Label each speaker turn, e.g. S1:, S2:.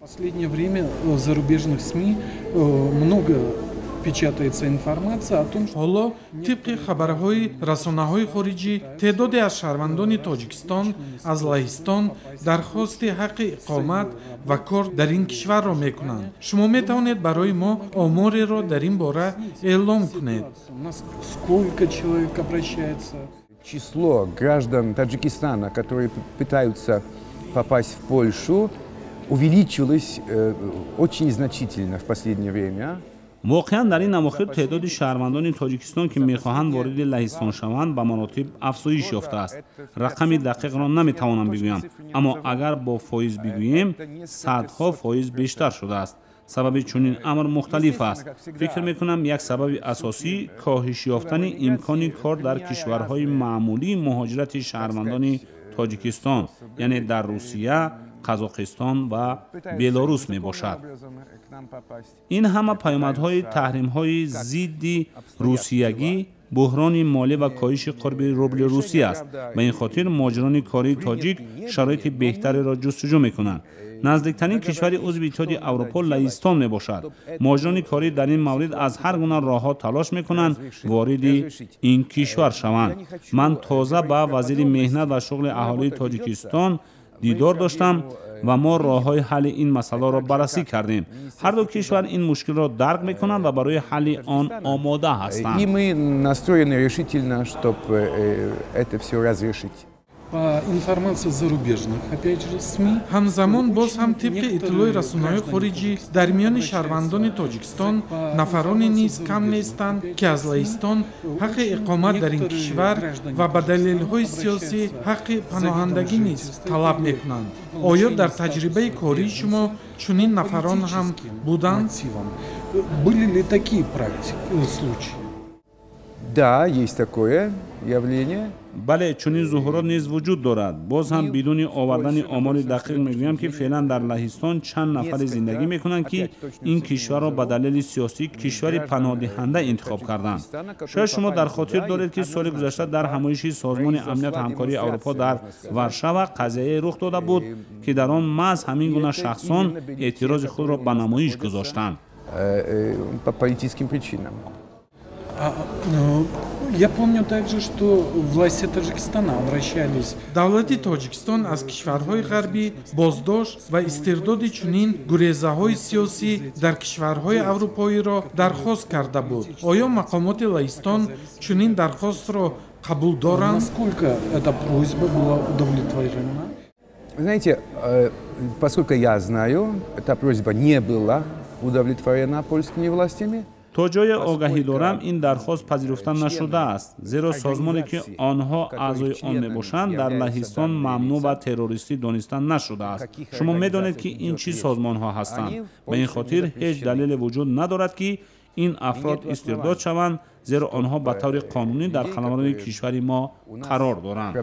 S1: В последнее время в зарубежных СМИ много печатается информация о том, что
S2: ҳоло тибқи хабарҳои расонаҳои хориҷӣ теъдоде аз шаҳрвандони Тоҷикистон аз Лаҳистон дархости ҳаққи иқомат ва кор дар ин кишварро мекунанд. Шумо метавонед барои мо омореро дар ин бора эълом кунед?
S1: у нас сколько человек обращается.
S3: Число граждан Таджикистана, которые пытаются попасть в Польшу, увеличилось очень значительно в последнее время.
S4: واقعا در این اواخر تعداد شهروندان تاجیکستان که میخواهند وارد لهستان شوند به مراتب افزایش یافته است. رقم دقیق را نمیتوانم بگویم، اما اگر با فایز بگوییم صدها فایز بیشتر شده است. سبب چنین امر مختلف است. فکر میکنم یک سبب اساسی کاهش یافتن امکان کار در کشورهای معمولی مهاجرت شهروندان تاجیکستان، یعنی در روسیه، قزاقستان و بلاروس می باشد. این همه پیامدهای تحریم‌های ضد روسیگی، بحران مالی و کاهش قرب روبل روسی است و این خاطر مهاجران کاری تاجیک شرایط بهتری را جستجو می‌کنند. نزدیکترین کشور عضو اتحادیه اروپا لهستان می باشد. مهاجران کاری در این مورد از هر گونه راه‌ها تلاش می‌کنند وارد این کشور شوند. من تازه با وزیر مهنت و شغل اهالی تاجیکستان دیدار داشتم و ما راه‌های حل این مسئله را بررسی کردیم. هر دو کشور این مشکل را درک می‌کنند و برای حل آن آماده هستند.
S3: И мы настроены решительно, чтобы это все разрешить.
S1: По информации зарубежных, опять же, СМИ,
S2: ҳамзамон боз ҳам тибқи иттилои расонаҳои хориҷӣ дар миёни шаҳрвандони Тоҷикистон нафароне низ кам нестанд, ки аз Лаҳистон ҳаққи иқомат дар ин кишвар ва ба далелҳои сиёсӣ ҳаққи паноҳандагӣ низ талаб мекунанд. оё дар таҷрибаи кории шумо чунин нафарон ҳам буданд?
S1: Были ли такие случаи?
S3: Да, есть такое явление.
S4: بله، چنین ظهورات نیز وجود دارد. باز هم بدون آوردن آمار دقیق میگویم که فعلا در لهستان چند نفر زندگی میکنند که این کشور را به دلیل سیاسی کشور پناهدهنده انتخاب کردند. شاید شما در خاطر دارید که سال گذشته در همایش سازمان امنیت همکاری اروپا در ورشاو قضیه رخ داده بود که در آن محض همین گونه شخصان اعتراض خود را به نمایش گذاشتند.
S3: По политическим причинам.
S1: Я помню также, что власти Таджикистана обращались.
S2: давлати Тоҷикистон аз кишварҳои ғарбӣ боздошт ва истирдоди чунин гурезаҳои сиёсӣ дар кишварҳои аврупоиро дархост карда буд. оё мақомоти Лаҳистон чунин дархостро қабул доранд?
S1: Насколько эта просьба была удовлетворена?
S3: Знаете, поскольку я знаю, эта просьба не была удовлетворена польскими властями.
S4: تا جای آگاهی دارم این درخواست پذیرفته نشده است، زیرا سازمانی که آنها اعضای آن میباشند در لهستان ممنوع و تروریستی دانسته نشده است. شما میدانید که این چه سازمان ها هستند. به این خاطر هیچ دلیل وجود ندارد که این افراد استرداد شوند، زیرا آنها به طور قانونی در خانواده کشور ما قرار دارند.